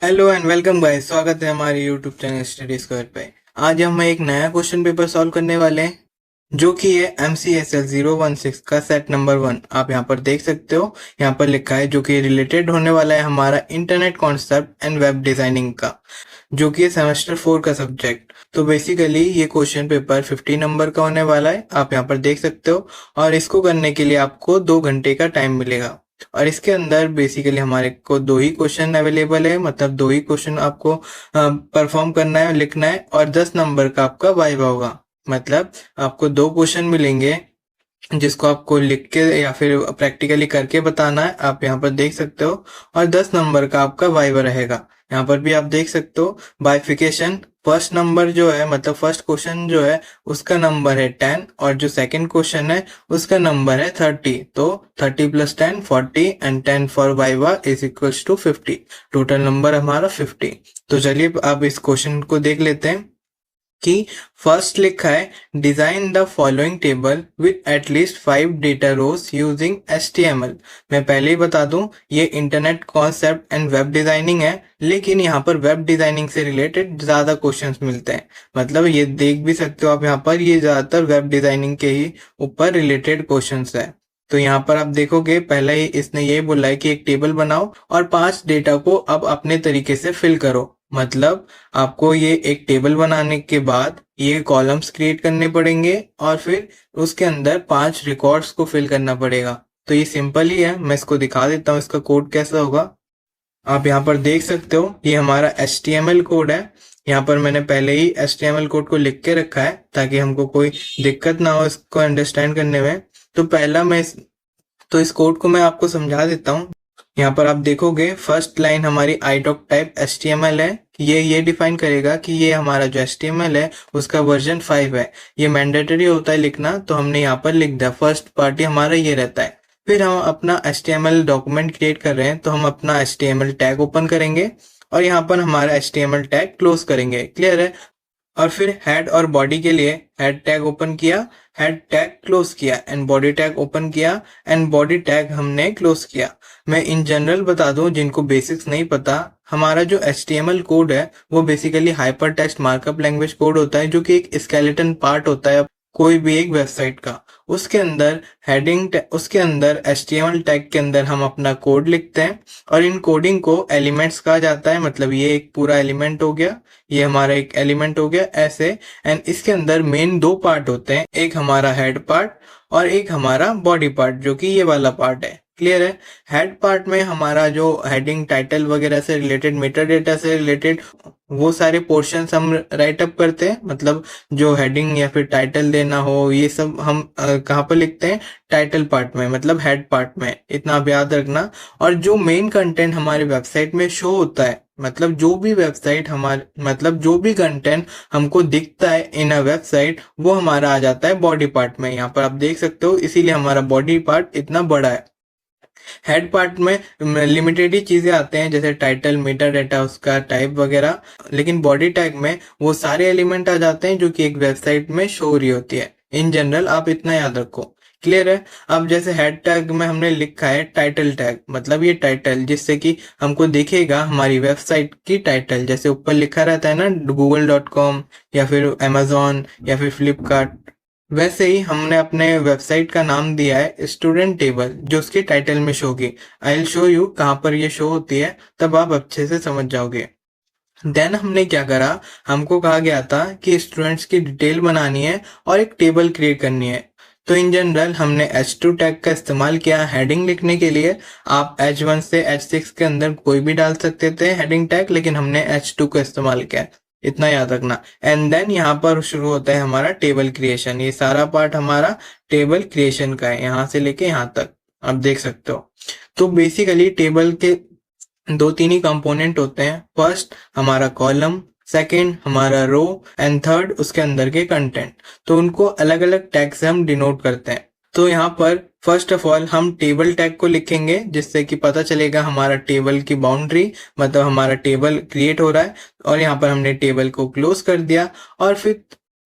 Hello and welcome guys, स्वागत है हमारे यूट्यूब चैनल स्टडी स्क्वायर पे। आज हम एक नया क्वेश्चन पेपर सॉल्व करने वाले हैं जो कि है MCSL 016 का सेट नंबर 1। आप यहाँ पर देख सकते हो, यहाँ पर लिखा है जो कि रिलेटेड होने वाला है हमारा internet concept and web designing का, जो कि है सेमेस्टर 4 का सब्जेक्ट। तो बेसिकली ये क्वेश्चन पेपर 50 नंबर का होने वाला है, आप यहाँ पर देख सकते हो। और इसको करने के लिए आपको 2 घंटे का टाइम मिलेगा। और इसके अंदर बेसिकली हमारे को 2 ही क्वेश्चन अवेलेबल है, मतलब 2 ही क्वेश्चन आपको परफॉर्म करना है, लिखना है, और 10 नंबर का आपका वाइवा होगा। मतलब आपको 2 क्वेश्चन मिलेंगे जिसको आपको लिख के या फिर प्रैक्टिकली करके बताना है, आप यहाँ पर देख सकते हो। और 10 नंबर का आपका वाइवा रहेगा। यहाँ पर भी आप देख सकते हो बाइफिकेशन। फर्स्ट नंबर जो है, मतलब फर्स्ट क्वेश्चन जो है उसका नंबर है 10, और जो सेकंड क्वेश्चन है उसका नंबर है 30। तो 30 + 10 40 and 10 for viva is equals to 50। Total number हमारा 50। तो चलिए अब इस क्वेश्चन को देख लेते हैं कि फर्स्ट लिखा है design the following table with at least 5 data rows using HTML। मैं पहले ही बता दूं, ये internet concept and web designing है, लेकिन यहाँ पर वेब डिजाइनिंग से रिलेटेड ज्यादा क्वेश्चंस मिलते हैं। मतलब ये देख भी सकते हो आप, यहाँ पर ये ज्यादातर वेब डिजाइनिंग के ही ऊपर रिलेटेड क्वेश्चंस है। तो यहाँ पर आप देखोगे, पहले ही इसने ये बोला है कि एक टेबल बनाओ और 5 डेटा को अब अपने तरीके से फिल करो। मतलब आपको ये एक टेबल बनाने के बाद ये कॉलम्स क्रिएट करने पड़ेंगे और फिर उसके अंदर 5 रिकॉर्ड्स को फिल करना पड़ेगा। तो ये सिंपल ही है, मैं इसको दिखा देता हूँ इसका कोड कैसा होगा। आप यहाँ पर देख सकते हो, ये हमारा HTML कोड है। यहाँ पर मैंने पहले ही HTML कोड को लिख के रखा है ताकि हमको कोई दिक्कत ना हो इसको अंडरस्टैंड करने में। तो तो इस कोड को मैं आपको समझा देता हूँ। यहाँ पर आप देखोगे फर्स्ट लाइन हमारी idoc टाइप HTML है। ये डिफाइन करेगा कि ये हमारा जो HTML है उसका वर्जन 5 है। ये मैंडेटरी होता है लिखना, तो हमने यहाँ पर लिख दिया। फर्स्ट पार्टी हमारा ये रहता है। फिर हम अपना HTML डॉक्यूमेंट क्रिएट कर रहे हैं, तो हम अपना HTML टैग ओपन करेंगे और यहाँ पर हमारा HTML टैग क्लोज करेंगे। क्लियर है? और फिर हेड और बॉडी के लिए हेड टैग ओपन किया, हेड टैग क्लोज किया, एंड बॉडी टैग ओपन किया एंड बॉडी टैग हमने क्लोज किया। मैं इन जनरल बता दूं जिनको बेसिक्स नहीं पता, हमारा जो HTML कोड है वो basically hyper text markup language code होता है, जो कि एक स्केलेटन पार्ट होता है कोई भी एक वेबसाइट का। उसके अंदर उसके अंदर HTML टैग के अंदर हम अपना कोड लिखते हैं और इन कोडिंग को एलिमेंट्स कहा जाता है। मतलब ये एक पूरा एलिमेंट हो गया, ये हमारा एक एलिमेंट हो गया ऐसे। एंड इसके अंदर मेन 2 पार्ट होते हैं, एक हमारा हेड पार्ट और एक हमारा बॉडी पार्ट, जो कि ये वाला पार्ट है। क्लियर है? हेड पार्ट में हमारा जो हेडिंग टाइटल वगैरह से रिलेटेड, मेटा डेटा से रिलेटेड वो सारे पोर्शंस हम राइट अप करते हैं। मतलब जो हेडिंग या फिर टाइटल देना हो, ये सब हम कहाँ पर लिखते हैं? टाइटल पार्ट में, मतलब हेड पार्ट में। इतना आप याद रखना। और जो मेन कंटेंट हमारे वेबसाइट में शो होता है, मतलब जो भी वेबसाइट मतलब जो भी कंटेंट हमको दिखता है इन अ वेबसाइट, वो हमारा आ जाता है बॉडी पार्ट में। यहाँ पर आप देख सकते हो, इसीलिए हमारा बॉडी पार्ट इतना बड़ा है। हेड पार्ट में लिमिटेड ही चीजें आते हैं, जैसे टाइटल, मेटा डेटा, उसका टाइप वगैरह, लेकिन बॉडी टैग में वो सारे एलिमेंट आ जाते हैं जो कि एक वेबसाइट में शो हो रही होती है। इन जनरल आप इतना याद रखो। क्लियर है? अब जैसे हेड टैग में हमने लिखा है टाइटल टैग, मतलब ये टाइटल जिससे कि हमको दिखेगा हमारी वेबसाइट की टाइटल, जैसे ऊपर लिखा रहता है ना google.com या फिर Amazon या फिर फ्लिपकार्ट, वैसे ही हमने अपने वेबसाइट का नाम दिया है स्टूडेंट टेबल, जो उसके टाइटल में शो होगी। आई विल शो यू कहाँ पर ये शो होती है, तब आप अच्छे से समझ जाओगे। देन हमने क्या करा, हमको कहा गया था कि स्टूडेंट्स की डिटेल बनानी है और एक टेबल क्रिएट करनी है। तो इन जनरल हमने H2 टैग का इस्तेमाल किया हेडिंग लिखने के लिए। आप H1 से H6 के अंदर कोई भी डाल सकते थे हेडिंग टैग, लेकिन हमने H2 का इस्तेमाल किया, इतना याद रखना। एंड देन यहाँ पर शुरू होता है हमारा टेबल क्रिएशन। ये सारा पार्ट हमारा टेबल क्रिएशन का है, यहाँ से लेके यहाँ तक आप देख सकते हो। तो बेसिकली टेबल के 2-3 ही कंपोनेंट होते हैं। फर्स्ट हमारा कॉलम, सेकंड हमारा रो, एंड थर्ड उसके अंदर के कंटेंट। तो उनको अलग अलग टैग से हम डिनोट करते हैं। तो यहाँ पर फर्स्ट ऑफ ऑल हम टेबल टैग को लिखेंगे, जिससे कि पता चलेगा हमारा टेबल की बाउंड्री, मतलब हमारा टेबल क्रिएट हो रहा है। और यहाँ पर हमने टेबल को क्लोज कर दिया। और फिर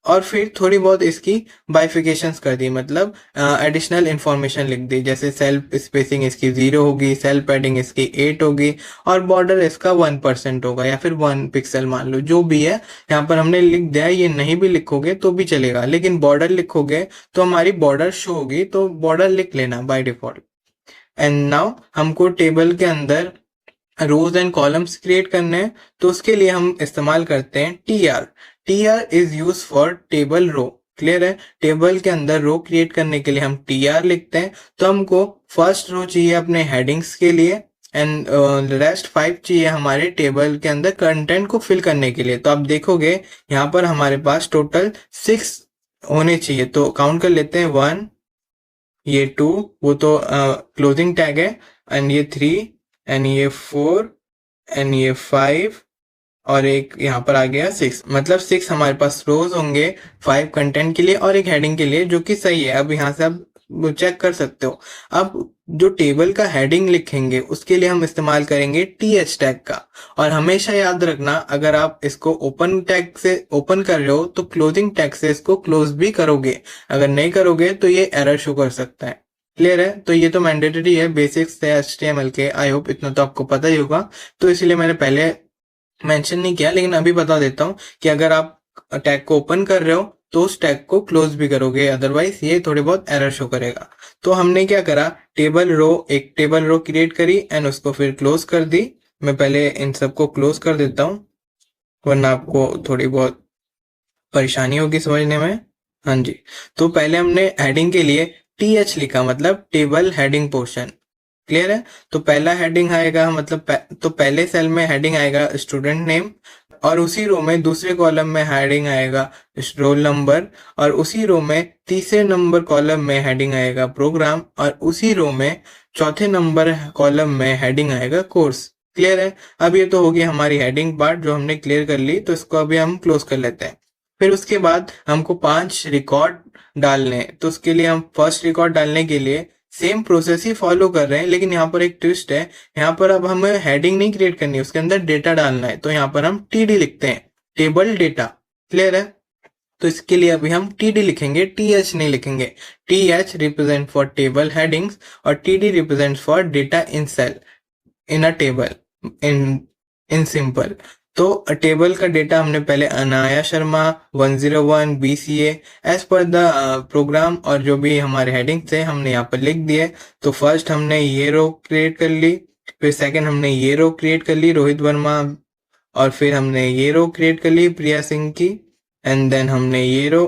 और फिर थोड़ी बहुत इसकी बाइफिकेशंस कर दी, मतलब एडिशनल इंफॉर्मेशन लिख दी, जैसे सेल्फ स्पेसिंग इसकी 0 होगी, सेल्फ पैडिंग इसकी 8 होगी और बॉर्डर इसका 1% होगा या फिर 1 पिक्सल मान लो, जो भी है यहाँ पर हमने लिख दिया। ये नहीं भी लिखोगे तो भी चलेगा, लेकिन बॉर्डर लिखोगे तो हमारी बॉर्डर शो होगी, तो बॉर्डर लिख लेना बाय डिफॉल्ट। एंड नाउ हमको टेबल के अंदर रोज एंड कॉलम्स क्रिएट करने हैं, तो उसके लिए हम इस्तेमाल करते हैं TR. TR is use for table row. Clear है? टेबल के अंदर रो क्रिएट करने के लिए हम टीआर लिखते हैं। तो हमको फर्स्ट रो चाहिए अपने हेडिंग्स के लिए एंड रेस्ट 5 चाहिए हमारे टेबल के अंदर कंटेंट को फिल करने के लिए। तो आप देखोगे यहाँ पर हमारे पास टोटल 6 होने चाहिए, तो काउंट कर लेते हैं। 1, ये 2, वो तो क्लोजिंग टैग है, एंड ये 3 एंड ये 4 एंड ये 5 और एक यहाँ पर आ गया 6, मतलब 6 हमारे पास रोज होंगे, 5 कंटेंट के लिए और एक हेडिंग के लिए, जो कि सही है। अब यहाँ से आप चेक कर सकते हो। अब जो टेबल का हेडिंग लिखेंगे उसके लिए हम इस्तेमाल करेंगे टीएच टैग का। और हमेशा याद रखना, अगर आप इसको ओपन टैग से ओपन कर रहे हो तो क्लोजिंग टैग से इसको क्लोज भी करोगे, अगर नहीं करोगे तो ये एरर शो कर सकता है। क्लियर है? तो ये तो मैंडेटरी है बेसिक्स से HTML के। आई होप इतना तो आपको पता ही होगा, तो इसलिए मैंने पहले मेंशन नहीं किया, लेकिन अभी बता देता हूँ कि अगर आप टैग को ओपन कर रहे हो तो उस टैग को क्लोज भी करोगे, अदरवाइज ये थोड़ी बहुत एरर शो करेगा। तो हमने क्या करा, एक टेबल रो क्रिएट करी एंड उसको फिर क्लोज कर दी। मैं पहले इन सबको क्लोज कर देता हूँ, वरना आपको थोड़ी बहुत परेशानी होगी समझने में। हाँ जी, तो पहले हमने हेडिंग के लिए TH लिखा, मतलब टेबल हेडिंग पोर्शन। क्लियर है? तो पहला हेडिंग आएगा, मतलब तो पहले सेल में हेडिंग आएगा स्टूडेंट नेम, और उसी रो में दूसरे कॉलम में हेडिंग आएगा रोल नंबर, और उसी रो में तीसरे नंबर कॉलम में हेडिंग आएगा प्रोग्राम, और उसी रो में चौथे नंबर कॉलम में हेडिंग आएगा कोर्स। क्लियर है? अब ये तो होगी हमारी हेडिंग पार्ट जो हमने क्लियर कर ली, तो इसको अभी हम क्लोज कर लेते हैं। फिर उसके बाद हमको 5 रिकॉर्ड डालने हैं, तो उसके लिए हम फर्स्ट रिकॉर्ड डालने के लिए सेम प्रोसेस ही फॉलो कर रहे हैं, लेकिन यहाँ पर एक ट्विस्ट है। यहाँ पर अब हमें हेडिंग नहीं क्रिएट करनी है, उसके अंदर डेटा डालना है, तो यहाँ पर हम TD लिखते हैं, टेबल डेटा। क्लियर है? तो इसके लिए अभी हम TD लिखेंगे, TH नहीं लिखेंगे। TH represent for table headings और TD represent for data in cell in a table in simple. तो टेबल का डेटा हमने पहले Anaya Sharma 101 BCA as per the programme, और जो भी हमारे हेडिंग थे हमने यहाँ पर लिख दिए। तो फर्स्ट हमने ये रो क्रिएट कर ली, फिर सेकंड हमने ये रो क्रिएट कर ली रोहित वर्मा, और फिर हमने ये रो क्रिएट कर ली प्रिया सिंह की, एंड देन हमने ये रो,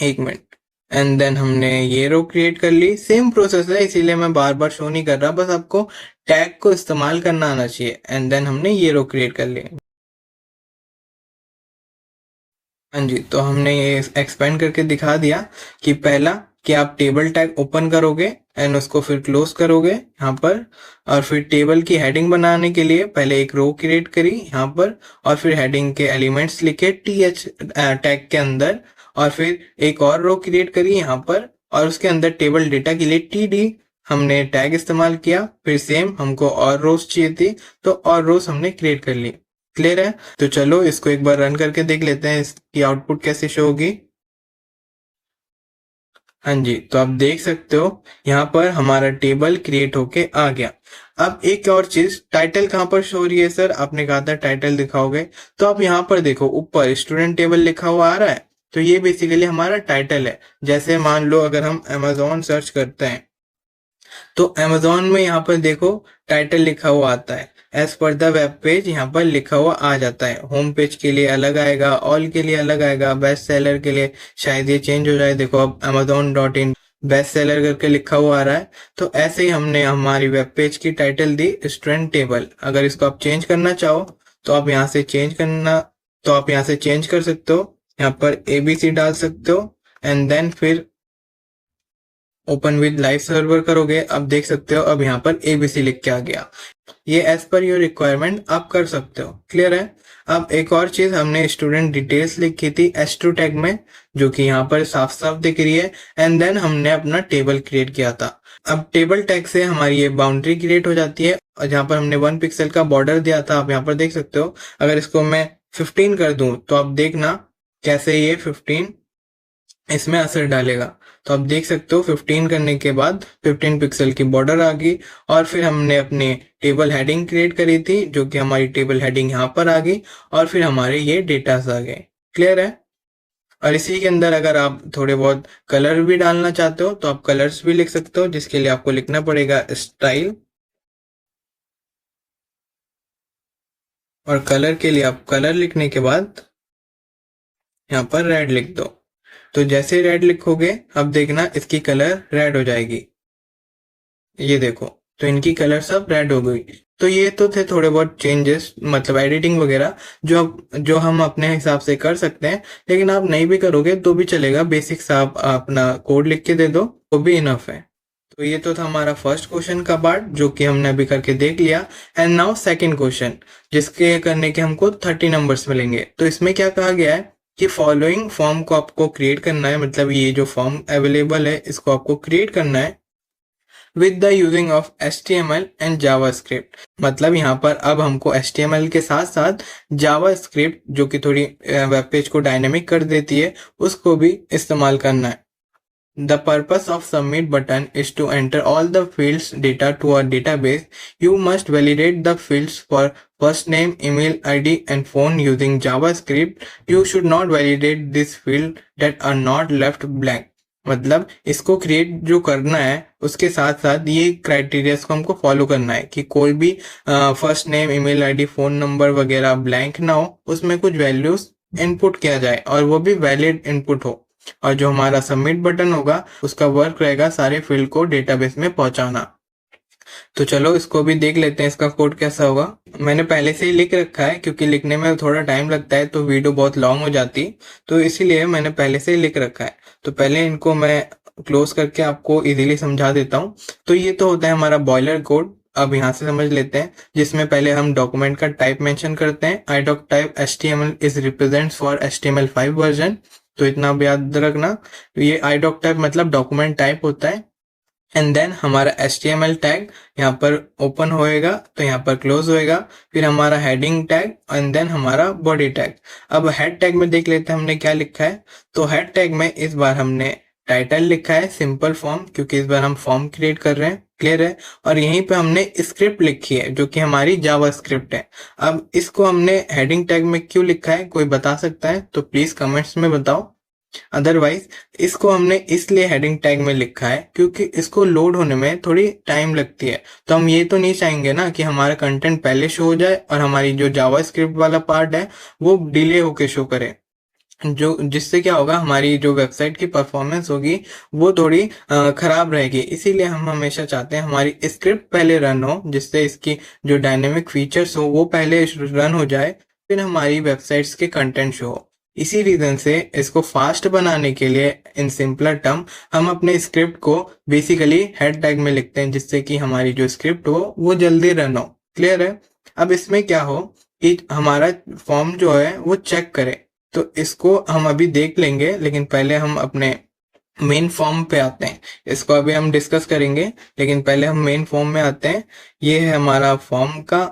एक मिनट, एंड देन हमने ये रो क्रिएट कर ली। सेम प्रोसेस है, इसीलिए मैं बार बार शो नहीं कर रहा, बस आपको टैग को इस्तेमाल करना आना चाहिए। एंड देन हमने ये रो क्रिएट कर ली। हाँ जी, तो हमने ये एक्सपेंड करके दिखा दिया कि पहला कि आप टेबल टैग ओपन करोगे एंड उसको फिर क्लोज करोगे यहाँ पर, और फिर टेबल की हेडिंग बनाने के लिए पहले एक रो क्रिएट करी यहाँ पर, और फिर हेडिंग के एलिमेंट्स लिखे TH टैग के अंदर, और फिर एक और रो क्रिएट करी यहाँ पर, और उसके अंदर टेबल डेटा के लिए TD हमने टैग इस्तेमाल किया। फिर सेम हमको और रोज चाहिए थी, तो और रोज हमने क्रिएट कर ली। क्लियर है? तो चलो इसको एक बार रन करके देख लेते हैं, इसकी आउटपुट कैसे शो होगी। हाँ जी, तो आप देख सकते हो यहाँ पर हमारा टेबल क्रिएट होके आ गया। अब एक और चीज, टाइटल कहाँ पर शो हो रही है सर? आपने कहा था टाइटल दिखाओगे, तो आप यहाँ पर देखो ऊपर स्टूडेंट टेबल लिखा हुआ आ रहा है, तो ये बेसिकली हमारा टाइटल है। जैसे मान लो अगर हम Amazon सर्च करते हैं, तो Amazon में यहाँ पर देखो टाइटल लिखा हुआ आता है, as per the web page यहाँ पर लिखा हुआ आ जाता है। होम पेज के लिए अलग आएगा, ऑल के लिए अलग आएगा, बेस्ट सेलर के लिए शायद ये चेंज हो जाए। देखो अब amazon.in बेस्ट सेलर करके लिखा हुआ आ रहा है। तो ऐसे ही हमने हमारी वेब पेज की टाइटल दी स्टूडेंट टेबल। अगर इसको आप चेंज करना चाहो तो आप यहाँ से चेंज कर सकते हो, यहाँ पर ABC डाल सकते हो, एंड देन फिर ओपन विद लाइव सर्वर करोगे। अब देख सकते हो अब यहाँ पर ABC लिख के आ गया। ये एज पर योर रिक्वायरमेंट आप कर सकते हो। क्लियर है? अब एक और चीज, हमने स्टूडेंट डिटेल्स लिखी थी S2 टैग में, जो कि यहाँ पर साफ साफ दिख रही है, एंड देन हमने अपना टेबल क्रिएट किया था। अब टेबल टैग से हमारी ये बाउंड्री क्रिएट हो जाती है, और जहाँ पर हमने 1 पिक्सल का बॉर्डर दिया था, आप यहाँ पर देख सकते हो। अगर इसको मैं 15 कर दूं तो आप देखना कैसे ये 15 इसमें असर डालेगा। तो आप देख सकते हो 15 करने के बाद 15 पिक्सल की बॉर्डर आ गई, और फिर हमने अपनी टेबल हेडिंग क्रिएट करी थी, जो कि हमारी टेबल हेडिंग यहाँ पर आ गई, और फिर हमारे ये डेटास आ गए। क्लियर है? और इसी के अंदर अगर आप थोड़े बहुत कलर भी डालना चाहते हो तो आप कलर्स भी लिख सकते हो, जिसके लिए आपको लिखना पड़ेगा स्टाइल, और कलर के लिए आप कलर लिखने के बाद यहाँ पर रेड लिख दो। तो जैसे रेड लिखोगे अब देखना इसकी कलर रेड हो जाएगी, ये देखो, तो इनकी कलर सब रेड हो गई। तो ये तो थे थोड़े बहुत चेंजेस, मतलब एडिटिंग वगैरह जो हम अपने हिसाब से कर सकते हैं, लेकिन आप नहीं भी करोगे तो भी चलेगा। बेसिक्स आप अपना कोड लिख के दे दो तो भी इनफ है। तो ये तो था हमारा फर्स्ट क्वेश्चन का पार्ट, जो कि हमने अभी करके देख लिया। एंड नाउ सेकंड क्वेश्चन, जिसके करने के हमको 30 नंबर्स मिलेंगे। तो इसमें क्या कहा गया है कि फॉलोइंग फॉर्म को आपको क्रिएट करना है, मतलब ये जो फॉर्म अवेलेबल है इसको आपको क्रिएट करना है with the using of HTML and JavaScript. मतलब यहाँ पर अब हमको HTML के साथ साथ जावास्क्रिप्ट, जो कि थोड़ी वेब पेज को डायनेमिक कर देती है, उसको भी इस्तेमाल करना है। The purpose of submit button is to enter all the fields data to a database. You must validate the fields for first name, email ID and phone using JavaScript. You should not validate this field that are not left blank. मतलब इसको create जो करना है उसके साथ साथ ये criterias को हमको फॉलो करना है कि कोई भी first name, email ID, phone number वगैरह ब्लैंक ना हो, उसमें कुछ वैल्यूज इनपुट किया जाए और वो भी वैलिड इनपुट हो। और जो हमारा सबमिट बटन होगा उसका वर्क रहेगा सारे फील्ड को डेटाबेस में पहुंचाना। तो चलो इसको भी देख लेते हैं, इसका कोड कैसा होगा। मैंने पहले से ही लिख रखा है, क्योंकि लिखने में थोड़ा टाइम लगता है तो वीडियो बहुत लॉन्ग हो जाती, तो इसीलिए मैंने पहले से ही लिख रखा है। तो पहले इनको मैं क्लोज करके आपको इजीली समझा देता हूँ। तो ये तो होता है हमारा बॉयलर कोड। अब यहाँ से समझ लेते हैं, जिसमें पहले हम डॉक्यूमेंट का टाइप मेंशन करते हैं। idoc type HTML is represents for HTML5 version. तो इतना भी याद रखना, ये idoc टाइप मतलब डॉक्यूमेंट टाइप होता है। एंड देन हमारा HTML टैग यहाँ पर ओपन होएगा तो यहाँ पर क्लोज होएगा, फिर हमारा हेडिंग टैग एंड देन हमारा बॉडी टैग। अब हेड टैग में देख लेते हैं हमने क्या लिखा है। तो हेड टैग में इस बार हमने टाइटल लिखा है सिंपल फॉर्म, क्योंकि इस बार हम फॉर्म क्रिएट कर रहे हैं। क्लियर है? और यहीं पे हमने स्क्रिप्ट लिखी है जो कि हमारी जावा स्क्रिप्ट है। अब इसको हमने हेडिंग टैग में क्यों लिखा है, कोई बता सकता है तो प्लीज कमेंट्स में बताओ। अदरवाइज इसको हमने इसलिए हेडिंग टैग में लिखा है क्योंकि इसको लोड होने में थोड़ी टाइम लगती है। तो हम ये तो नहीं चाहेंगे ना कि हमारा कंटेंट पहले शो हो जाए और हमारी जो जावा स्क्रिप्ट वाला पार्ट है वो डिले होके शो करे, जो जिससे क्या होगा, हमारी जो वेबसाइट की परफॉर्मेंस होगी वो थोड़ी खराब रहेगी। इसीलिए हम हमेशा चाहते हैं हमारी स्क्रिप्ट पहले रन हो, जिससे इसकी जो डायनेमिक फीचर्स हो वो पहले रन हो जाए, फिर हमारी वेबसाइट्स के कंटेंट शो हो। इसी रीजन से इसको फास्ट बनाने के लिए इन सिंपलर टर्म हम अपने स्क्रिप्ट को बेसिकली हेड टैग में लिखते हैं, जिससे कि हमारी जो स्क्रिप्ट हो वो जल्दी रन हो। क्लियर है? अब इसमें क्या हो कि हमारा फॉर्म जो है वो चेक करे, तो इसको हम अभी देख लेंगे, लेकिन पहले हम अपने मेन फॉर्म पे आते हैं। इसको अभी हम डिस्कस करेंगे, लेकिन पहले हम मेन फॉर्म में आते हैं। ये है हमारा फॉर्म का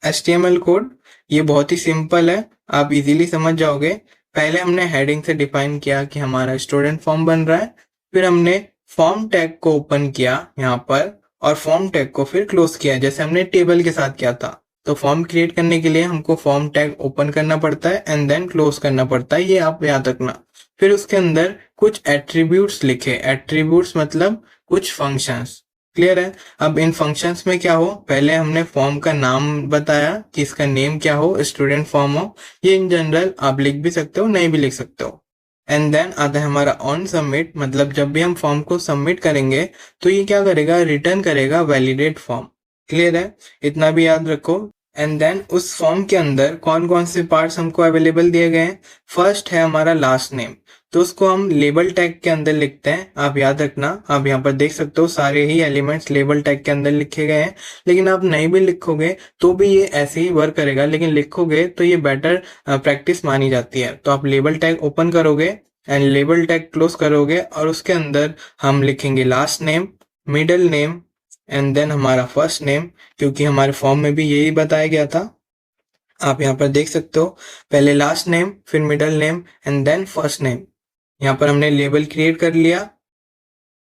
HTML कोड। ये बहुत ही सिंपल है, आप इजीली समझ जाओगे। पहले हमने हेडिंग से डिफाइन किया कि हमारा स्टूडेंट फॉर्म बन रहा है, फिर हमने फॉर्म टैग को ओपन किया यहाँ पर, और फॉर्म टैग को फिर क्लोज किया जैसे हमने टेबल के साथ किया था। तो फॉर्म क्रिएट करने के लिए हमको फॉर्म टैग ओपन करना पड़ता है एंड देन क्लोज करना पड़ता है, ये आप याद रखना। फिर उसके अंदर कुछ एट्रीब्यूट्स लिखे, एट्रीब्यूट्स मतलब कुछ फंक्शंस। क्लियर है? अब इन फंक्शंस में क्या हो, पहले हमने फॉर्म का नाम बताया कि इसका नेम क्या हो, स्टूडेंट फॉर्म हो। ये इन जनरल आप लिख भी सकते हो, नहीं भी लिख सकते हो। एंड देन आता है हमारा ऑन सबमिट, मतलब जब भी हम फॉर्म को सबमिट करेंगे तो ये क्या करेगा, रिटर्न करेगा वैलिडेट फॉर्म। क्लियर है? इतना भी याद रखो। एंड देन उस फॉर्म के अंदर कौन कौन से पार्ट्स हमको अवेलेबल दिए गए हैं। फर्स्ट है हमारा लास्ट नेम, तो उसको हम लेबल टैग के अंदर लिखते हैं। आप याद रखना, आप यहाँ पर देख सकते हो सारे ही एलिमेंट्स लेबल टैग के अंदर लिखे गए हैं। लेकिन आप नहीं भी लिखोगे तो भी ये ऐसे ही वर्क करेगा, लेकिन लिखोगे तो ये बेटर प्रैक्टिस मानी जाती है। तो आप लेबल टैग ओपन करोगे एंड लेबल टैग क्लोज करोगे, और उसके अंदर हम लिखेंगे last name, middle name and then हमारा फर्स्ट नेम, क्योंकि हमारे फॉर्म में भी यही बताया गया था। आप यहाँ पर देख सकते हो, पहले लास्ट नेम, फिर middle name and then first name. यहाँ पर हमने लेबल क्रिएट कर लिया,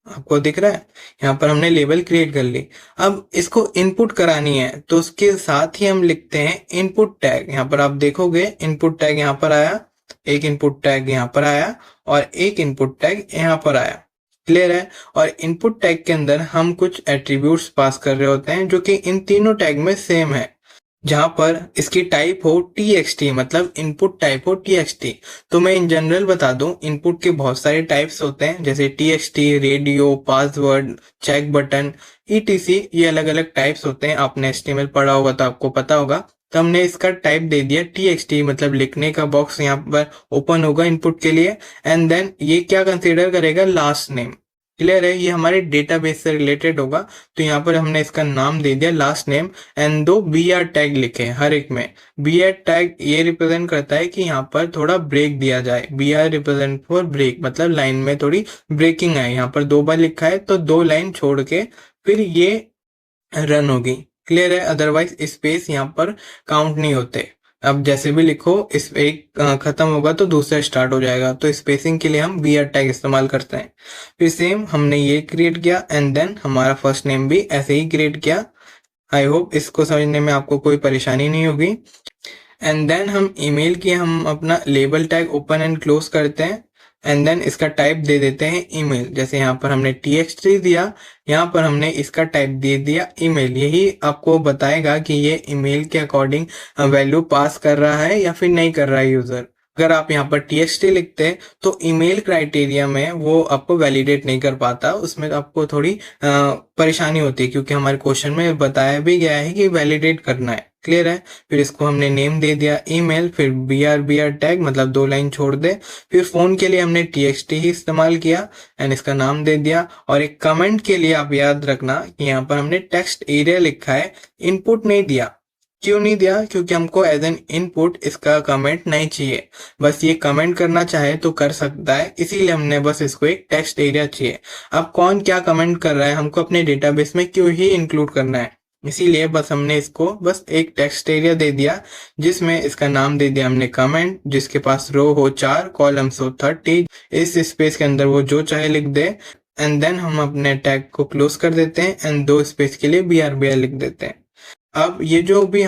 आपको दिख रहा है, यहाँ पर हमने लेबल क्रिएट कर ली। अब इसको इनपुट करानी है तो उसके साथ ही हम लिखते हैं इनपुट टैग। यहाँ पर आप देखोगे इनपुट टैग यहाँ पर आया, एक इनपुट टैग यहाँ पर आया और एक इनपुट टैग यहाँ पर आया। क्लियर है। और इनपुट टैग के अंदर हम कुछ एट्रीब्यूट्स पास कर रहे होते हैं जो कि इन तीनों टैग में सेम है, जहां पर इसकी टाइप हो txt, मतलब इनपुट टाइप हो txt। तो मैं इन जनरल बता दूं, इनपुट के बहुत सारे टाइप्स होते हैं, जैसे txt, radio, password, check button, etc। ये अलग अलग टाइप्स होते हैं। आपने HTML पढ़ा होगा तो आपको पता होगा। तो हमने इसका टाइप दे दिया txt, मतलब लिखने का बॉक्स यहाँ पर ओपन होगा इनपुट के लिए। एंड देन ये क्या कंसीडर करेगा, लास्ट नेम। क्लियर है, ये हमारे डेटाबेस से रिलेटेड होगा। तो यहाँ पर हमने इसका नाम दे दिया लास्ट नेम एंड दो br टैग लिखे हर एक में। br टैग ये रिप्रेजेंट करता है कि यहाँ पर थोड़ा ब्रेक दिया जाए। br रिप्रेजेंट फॉर ब्रेक, मतलब लाइन में थोड़ी ब्रेकिंग है। यहाँ पर 2 बार लिखा है तो 2 लाइन छोड़ के फिर ये रन होगी। क्लियर है, अदरवाइज स्पेस यहाँ पर काउंट नहीं होते। अब जैसे भी लिखो, इस एक खत्म होगा तो दूसरा स्टार्ट हो जाएगा। तो स्पेसिंग के लिए हम br टैग इस्तेमाल करते हैं। फिर सेम हमने ये क्रिएट किया एंड देन हमारा फर्स्ट नेम भी ऐसे ही क्रिएट किया। आई होप इसको समझने में आपको कोई परेशानी नहीं होगी। एंड देन हम ईमेल की हम अपना label tag open and close करते हैं एंड देन इसका टाइप दे देते हैं ईमेल। जैसे यहाँ पर हमने txt दिया, यहाँ पर हमने इसका टाइप दे दिया ईमेल। यही आपको बताएगा कि ये ईमेल के अकॉर्डिंग वैल्यू पास कर रहा है या फिर नहीं कर रहा है यूजर। अगर आप यहाँ पर txt लिखते हैं तो ईमेल क्राइटेरिया में वो आपको वैलिडेट नहीं कर पाता, उसमें आपको थोड़ी परेशानी होती है, क्योंकि हमारे क्वेश्चन में बताया भी गया है कि वैलिडेट करना है। क्लियर है। फिर इसको हमने नेम दे दिया ईमेल, फिर br टैग, मतलब 2 लाइन छोड़ दे। फिर फोन के लिए हमने txt ही इस्तेमाल किया एंड इसका नाम दे दिया। और एक कमेंट के लिए आप याद रखना कि यहाँ पर हमने टेक्स्ट एरिया लिखा है, इनपुट नहीं दिया। क्यों नहीं दिया, क्योंकि हमको एज एन इनपुट इसका कमेंट नहीं चाहिए। बस ये कमेंट करना चाहे तो कर सकता है, इसीलिए हमने बस इसको एक टेक्स्ट एरिया चाहिए। अब कौन क्या कमेंट कर रहा है, हमको अपने डेटाबेस में क्यों ही इंक्लूड करना है, इसीलिए बस हमने इसको बस एक टेक्स्ट एरिया दे दिया, जिसमें इसका नाम दे दिया हमने कमेंट, जिसके पास रो हो 4, कॉलम्स हो 30। इस स्पेस के अंदर वो जो चाहे लिख दे एंड देन हम अपने टैग को क्लोज कर देते हैं एंड 2 स्पेस के लिए br लिख देते हैं। अब ये जो भी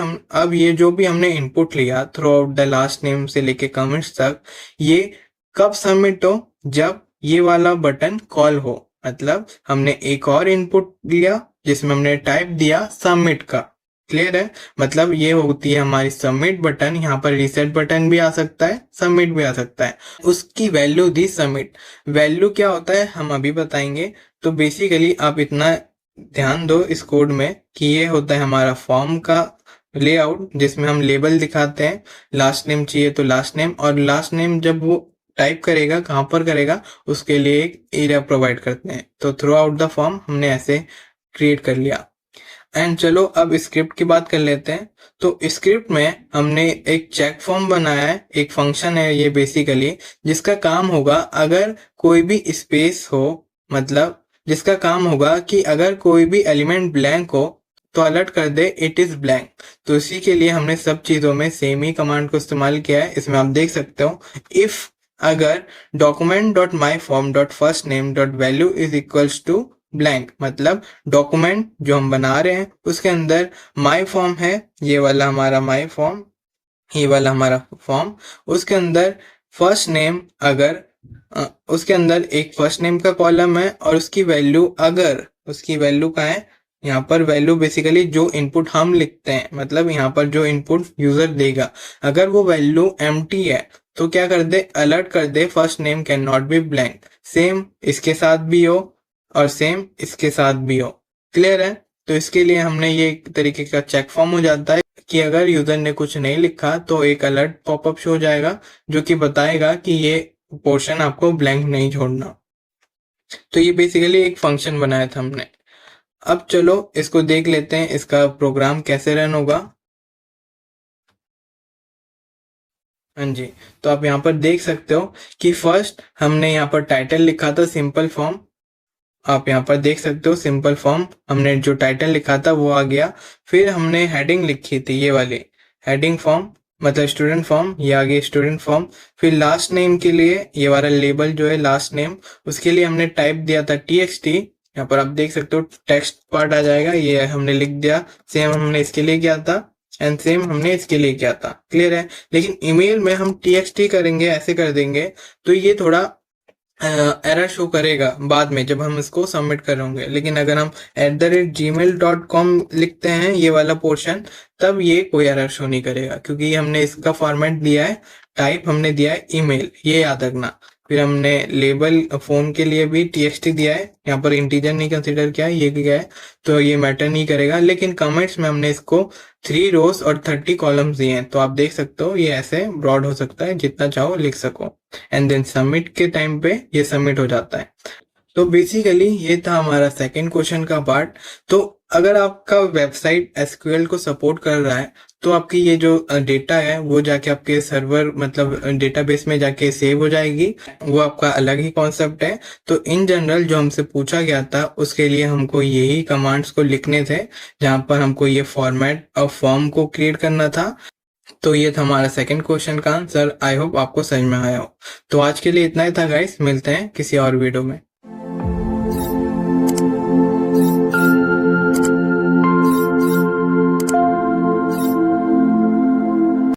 हमने इनपुट लिया through out the last name से लेके कमेंट्स तक, ये कब सबमिट हो, जब ये वाला बटन कॉल हो। मतलब हमने एक और इनपुट लिया जिसमें हमने टाइप दिया सबमिट का। क्लियर है, मतलब ये होती है हमारी सबमिट बटन। यहाँ पर रीसेट बटन भी आ सकता है, सबमिट भी आ सकता है। उसकी वैल्यू दी सबमिट। वैल्यू क्या होता है हम अभी बताएंगे। तो बेसिकली आप इतना ध्यान दो इस कोड में कि ये होता है हमारा फॉर्म का लेआउट, जिसमें हम लेबल दिखाते हैं। लास्ट नेम चाहिए तो लास्ट नेम, और लास्ट नेम जब वो टाइप करेगा कहाँ पर करेगा उसके लिए एक एरिया प्रोवाइड करते हैं। तो थ्रू आउट द फॉर्म हमने ऐसे क्रिएट कर लिया। एंड चलो अब स्क्रिप्ट की बात कर लेते हैं। तो स्क्रिप्ट में हमने एक चेक फॉर्म बनाया है, एक फंक्शन है ये बेसिकली, जिसका काम होगा अगर कोई भी स्पेस हो, मतलब जिसका काम होगा कि अगर कोई भी एलिमेंट ब्लैंक हो तो अलर्ट कर दे इट इज ब्लैंक। तो इसी के लिए हमने सब चीजों में सेम ही कमांड को इस्तेमाल किया है। इसमें आप देख सकते हो, इफ अगर document.myform.firstname.value is equals to blank, मतलब डॉक्यूमेंट जो हम बना रहे हैं उसके अंदर माई फॉर्म है, ये वाला हमारा माई फॉर्म, ये वाला हमारा फॉर्म, उसके अंदर फर्स्ट नेम, अगर उसके अंदर एक फर्स्ट नेम का कॉलम है और उसकी वैल्यू, अगर उसकी वैल्यू का है, यहाँ पर वैल्यू बेसिकली जो इनपुट हम लिखते हैं, मतलब यहाँ पर जो इनपुट यूजर देगा, अगर वो वैल्यू एम्प्टी है तो क्या कर दे, अलर्ट कर दे first name can not be blank. Same इसके साथ भी हो और सेम इसके साथ भी हो। क्लियर है। तो इसके लिए हमने ये एक तरीके का चेक फॉर्म हो जाता है कि अगर यूजर ने कुछ नहीं लिखा तो एक अलर्ट पॉपअप शो हो जाएगा जो कि बताएगा कि ये पोर्शन आपको ब्लैंक नहीं छोड़ना। तो ये बेसिकली एक फंक्शन बनाया था हमने। अब चलो इसको देख लेते हैं, इसका प्रोग्राम कैसे रन होगा। हाँ जी, तो आप यहाँ पर देख सकते हो कि फर्स्ट हमने यहाँ पर टाइटल लिखा था सिंपल फॉर्म। आप यहाँ पर देख सकते हो सिंपल फॉर्म, हमने जो टाइटल लिखा था वो आ गया। फिर हमने हेडिंग लिखी थी ये वाली, हेडिंग फॉर्म मतलब स्टूडेंट फॉर्म, ये आगे स्टूडेंट फॉर्म। फिर लास्ट नेम के लिए ये वाला लेबल जो है लास्ट नेम, उसके लिए हमने टाइप दिया था txt। यहाँ पर आप देख सकते हो टेक्स्ट पार्ट आ जाएगा, ये हमने लिख दिया। सेम हमने इसके लिए किया था एंड सेम हमने इसके लिए किया था। क्लियर है। लेकिन ईमेल में हम txt करेंगे, ऐसे कर देंगे तो ये थोड़ा एरर शो करेगा बाद में जब हम इसको सबमिट करेंगे। लेकिन अगर हम @gmail.com लिखते हैं ये वाला पोर्शन, तब ये कोई एरर शो नहीं करेगा, क्योंकि हमने इसका फॉर्मेट दिया है, टाइप हमने दिया है ईमेल, ये याद रखना। फिर हमने लेबल फोन के लिए भी txt दिया है, यहाँ पर इंटीजर नहीं कंसीडर किया है, ये क्या है तो ये मैटर नहीं करेगा। लेकिन कमेंट्स में हमने इसको 3 रोज और 30 कॉलम्स दिए हैं, तो आप देख सकते हो ये ऐसे ब्रॉड हो सकता है, जितना चाहो लिख सको। एंड देन सबमिट के टाइम पे ये सबमिट हो जाता है। तो बेसिकली ये था हमारा सेकंड क्वेश्चन का पार्ट। तो अगर आपका वेबसाइट एसक्यूएल को सपोर्ट कर रहा है तो आपकी ये जो डेटा है वो जाके आपके सर्वर मतलब डेटाबेस में जाके सेव हो जाएगी, वो आपका अलग ही कॉन्सेप्ट है। तो इन जनरल जो हमसे पूछा गया था उसके लिए हमको यही कमांड्स को लिखने थे, जहां पर हमको ये फॉर्मेट और फॉर्म को क्रिएट करना था। तो ये था हमारा सेकंड क्वेश्चन का आंसर। आई होप आपको समझ में आया हो। तो आज के लिए इतना ही था गाइस, मिलते हैं किसी और वीडियो में।